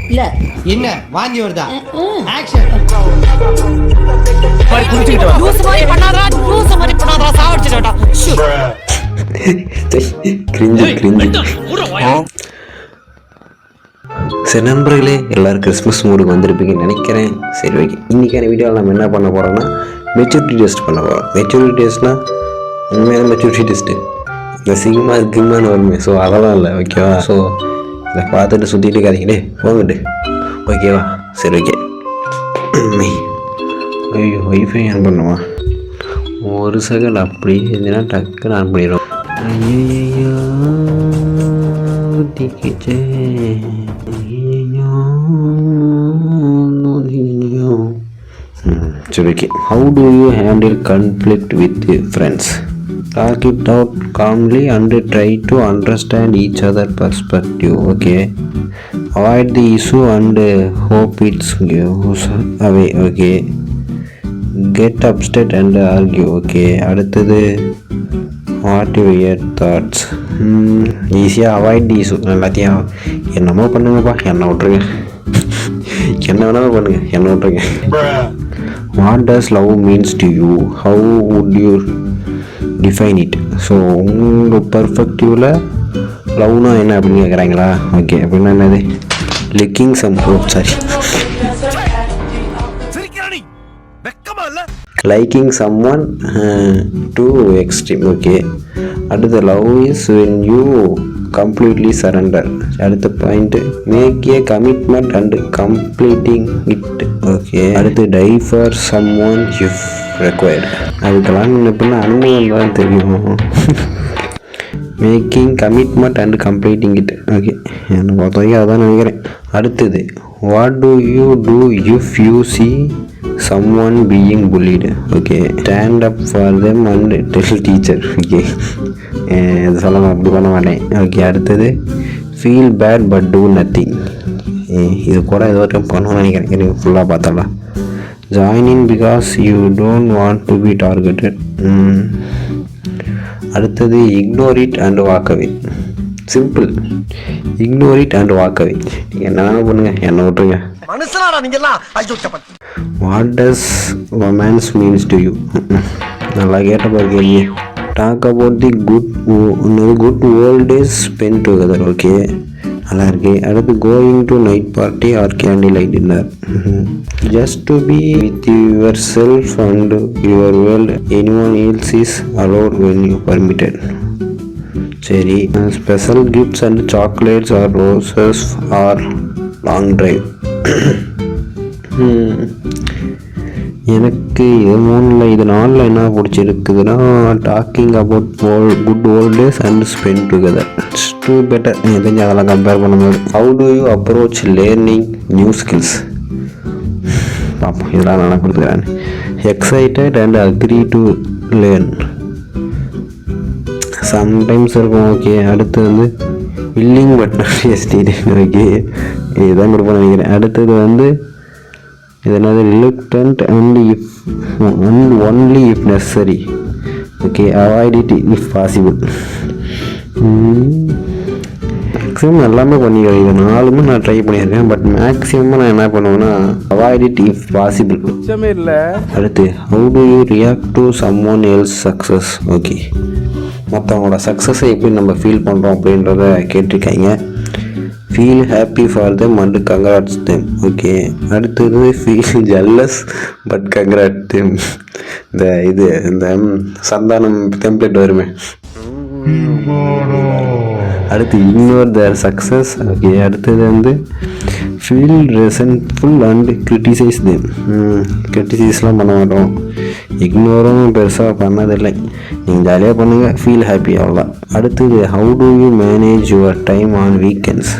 இல்ல என்ன வாந்தி வருதா? ஆக்ஷன். லூஸ் மாதிரி பண்ணாதடா சாவடிச்சிடடா. கிரிஞ்சு. சரி நண்பர்களே, எல்லோரும் கிறிஸ்மஸ் மூடுக்கு வந்திருப்பீங்கன்னு நினைக்கிறேன். சரி ஓகே, இன்றைக்கான வீடியோவில் நம்ம என்ன பண்ண போகிறோம்னா மெச்சூரிட்டி டெஸ்ட் பண்ண போகிறோம். மெச்சூரிட்டி டெஸ்ட்னால் உண்மையான மெச்சூரிட்டி டெஸ்ட்டு, இந்த சிக்மா கிம்மான்னு வருமே, ஸோ அதெல்லாம் இல்லை ஓகேவா. ஸோ இதை பார்த்துட்டு சுற்றிட்டு இருக்காதீங்களே, போங்கட்டு ஓகேவா. சரி ஓகே. ஐயோ ஒய்ஃபை ஆன் பண்ணுவா, ஒரு செகண்ட் அப்படி இருந்துன்னா டக்குன்னு ஆன் பண்ணிடும். ஐயோ திக்கிச்சே. சரி okay. How do you handle conflict with friends? Talk it out calmly and try to understand each other's perspective. Okay. Avoid the issue and hope it goes away. Okay. Get upset and argue. Okay. அடுத்தது what your thoughts. ஈஸியாக avoid தி issue. எல்லாத்தையும் என்னமோ பண்ணுங்கப்பா, என்னை விட்ருங்க, என்ன வேணாலும் பண்ணுங்க, என்னை விட்ருங்க. What does love means to you? How would you define it? So உங்கள் பர்ஸ்பெக்டிவில் லவ்னா என்ன அப்படின்னு கேட்குறாங்களா? ஓகே, அப்படின்னா என்னது? Licking some sorry liking someone to extreme. Okay. அடுத்த love is when you completely surrender. அடுத்த point make a commitment and completing it. Okay. அடுத்து die for someone if required. அதுக்கெல்லாம் எப்படின்னா அனுபவம் தான் தெரியும். Making commitment and completing it. Okay, எனக்கு பொறுத்த வரைக்கும் அதான் நினைக்கிறேன். அடுத்தது what do you do if you see someone being bullied? Okay, stand up for them and tell teacher. Okay, இது சொல்ல அப்படி பண்ண மாட்டேன். ஓகே. அடுத்தது feel bad but do nothing. இது கூட ஏதோ பண்ணணும்னு நினைக்கிறேன், எனக்கு ஃபுல்லாக பார்த்தலாம். Join in because you don't want to be targeted. அடுத்தது ignore it and walk away. Simple, ignore it and walk away. நீங்கள் என்ன பண்ணுங்க, என்ன விட்டுருங்க. What does romance means to you? நல்லா கேட்ட பாருங்க. Talk about the good old days spend together. Okay, நல்லா இருக்கு. அடுத்து going to night party or candle light dinner. Just to be with yourself and your world. Anyone else is allowed when you permitted. சரி. Special gifts and chocolates or roses or long drive. எனக்கு இது மூணில் இது நாலில் என்ன பிடிச்சிருக்குதுன்னா talking about good old days and spend together. It's too better. எனக்கு தெரிஞ்சு அதெல்லாம் கம்பேர் பண்ணும்போது. How do you approach learning new skills? பார்ப்போம், இதெல்லாம் நல்லா கொடுத்துக்கிறேன். Excited and eager to learn. Sometimes இருக்கும். ஓகே. அடுத்து வந்து willing but not hesitate. Okay, இதுதான் கொடுப்போம்னு நினைக்கிறேன். அடுத்தது வந்து இது என்னது? Reluctant and if and only if necessary. Okay. Avoid it if possible. Maximum எல்லாமே பண்ணிக்கிறேன். இது நாலுமே நான் ட்ரை பண்ணியிருக்கேன். பட் மேக்ஸிமம் நான் என்ன பண்ணுவேன்னா அவாய்ட் இட் இஃப் பாசிபிள். இல்லை. அடுத்து how do you react to someone else success? Okay, மற்றவங்களோட சக்ஸஸை எப்படி நம்ம ஃபீல் பண்ணுறோம் அப்படின்றத கேட்டிருக்காங்க. Feel happy for them and congrats them. Okay. அடுத்தது feel jealous but congrat them. இந்த சந்தானம் டெம்ப்ளேட் வருமே. அடுத்து இக்னோர் தேர் சக்ஸஸ். ஓகே. அடுத்தது வந்து ஃபீல் ரெசன்ட்ஃபுல் அண்ட் கிரிட்டிசைஸ் தெம். கிரிட்டிசைஸ்லாம் பண்ண மாட்டோம், இக்னோரும் பெருசாக பண்ணதில்லை. நீங்கள் ஜாலியாக பண்ணுங்கள், ஃபீல் ஹாப்பி, அவ்வளோதான். அடுத்தது how do you manage your time on weekends?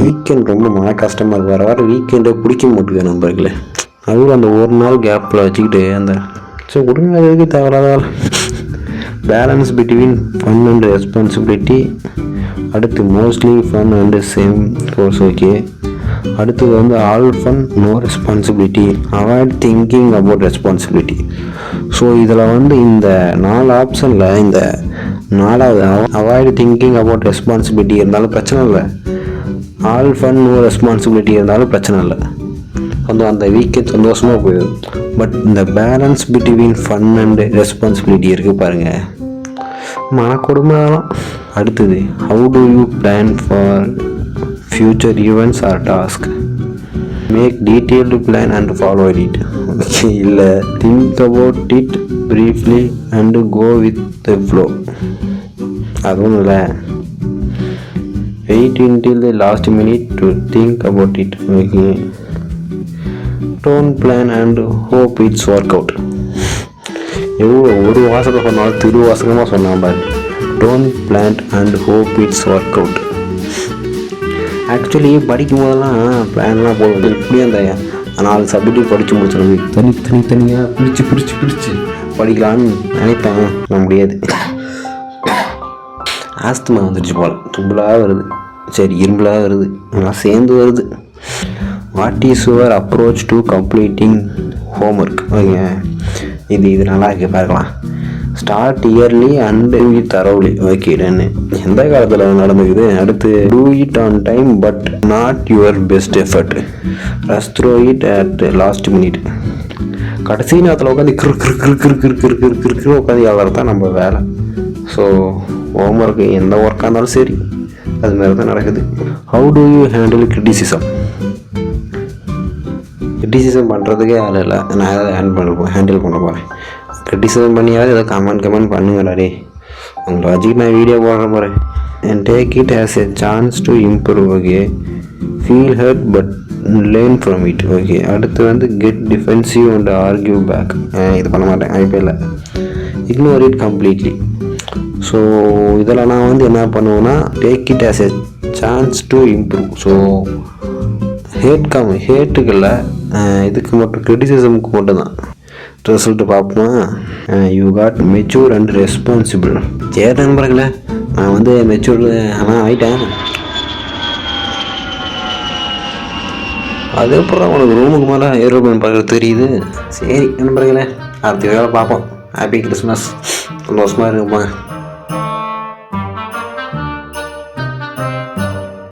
Weekend ரொம்ப மன கஷ்டமாக இருக்குது. வர வர வீக்கெண்டை பிடிக்க மாட்டேங்குது நண்பர்களே. அதுவும் அந்த ஒரு நாள் கேப்பில் வச்சுக்கிட்டு அந்த சரி கொடுங்க, அதுக்கு தேவையில்லாத balance between fun and responsibility. அடுத்து mostly fun and some chores. Okay. அடுத்தது வந்து all fun no responsibility. Avoid thinking about responsibility. So இதில் வந்து இந்த 4 ஆப்ஷனில் இந்த 4வது அவாய்டு திங்கிங் அபவுட் ரெஸ்பான்சிபிலிட்டி இருந்தாலும் பிரச்சனை இல்லை. ஆல் ஃபன் நோ ரெஸ்பான்சிபிலிட்டி இருந்தாலும் பிரச்சனை இல்லை. அந்த வீக்கெண்ட் சந்தோஷமாக போயிடும். பட் இந்த balance between fun and responsibility இருக்குது பாருங்கள், மனக்கொடுமைதான். அடுத்தது how do you plan for future events or task? Make detailed plan and follow it. Okay, இல்லை think about it briefly and go with the flow. அதுவும் இல்லை. Wait until the last minute to think about it. Okay. Don't plan and hope it's work out. எவ்வளோ ஒரு வாசகம் சொன்னாலும் திருவாசகமாக சொன்னான் பாரு. Don't plan and hope it's work out. Actually படிக்கும் போதெல்லாம் பிளான்லாம் போடுவது இப்படியே அந்த 4 சப்ஜெக்ட் படித்து முடிச்சிடும். தனியாக பிரித்து படிக்கலான்னு நினைப்பேன், நான் முடியாது. ஆஸ்துமா வந்துடுச்சு போல், தும்பலாக வருது, சரி இரும்பலாக வருது, எல்லாம் சேர்ந்து வருது. What is your approach to completing homework? Okay, இது நல்லா இருக்குது பார்க்கலாம். Start early and it thoroughly. Okay டன்னு. எந்த காலத்தில் நடந்துக்குது? அடுத்து do it on time but not your best effort. Rush through it at last minute. கடைசி நேரத்தில் உட்காந்து கிரு உட்காந்து எழுதுறது தான் நம்ம வேலை. ஸோ ஹோம்ஒர்க்கு எந்த ஒர்க்காக இருந்தாலும் சரி அது மாதிரி தான் நடக்குது. How do you handle criticism? Criticism பண்ணுறதுக்கே ஆள் இல்லை, நான் எதாவது ஹேண்டில் பண்ண போகிறேன். கிரிட்டிசிசம் பண்ணியாவது எதாவது கமெண்ட் பண்ணுங்கடா. உங்களை வச்சுக்கிட்டு நான் வீடியோ போடுற போகிறேன். And take it as a chance to improve. Okay, feel hurt but learn from it. Okay, அடுத்து get defensive and argue back. இது பண்ண மாட்டேன் ஐபிஎல்ல. Ignore it completely. ஸோ இதில் நான் என்ன பண்ணுவேன்னா, take it as a chance to improve. So ஹேட்டுகளில் இதுக்கு மட்டும் கிரிட்டிசிசமுக்கு மட்டும் தான் ரிசல்ட்டு பார்ப்போமா. You got mature and responsible. சரி நண்பர்களே, நான் மெச்சூர் ஆனால் ஆகிட்டேன். அதுக்கப்புறம் உனக்கு ரூமுக்கு மேலே ஏரோப்ளேன் பார்க்குறது தெரியுது. சரி நண்பர்களே, அடுத்த வேலை பார்ப்போம். ஹாப்பி கிறிஸ்மஸ், சந்தோஷமாக இருக்குமா?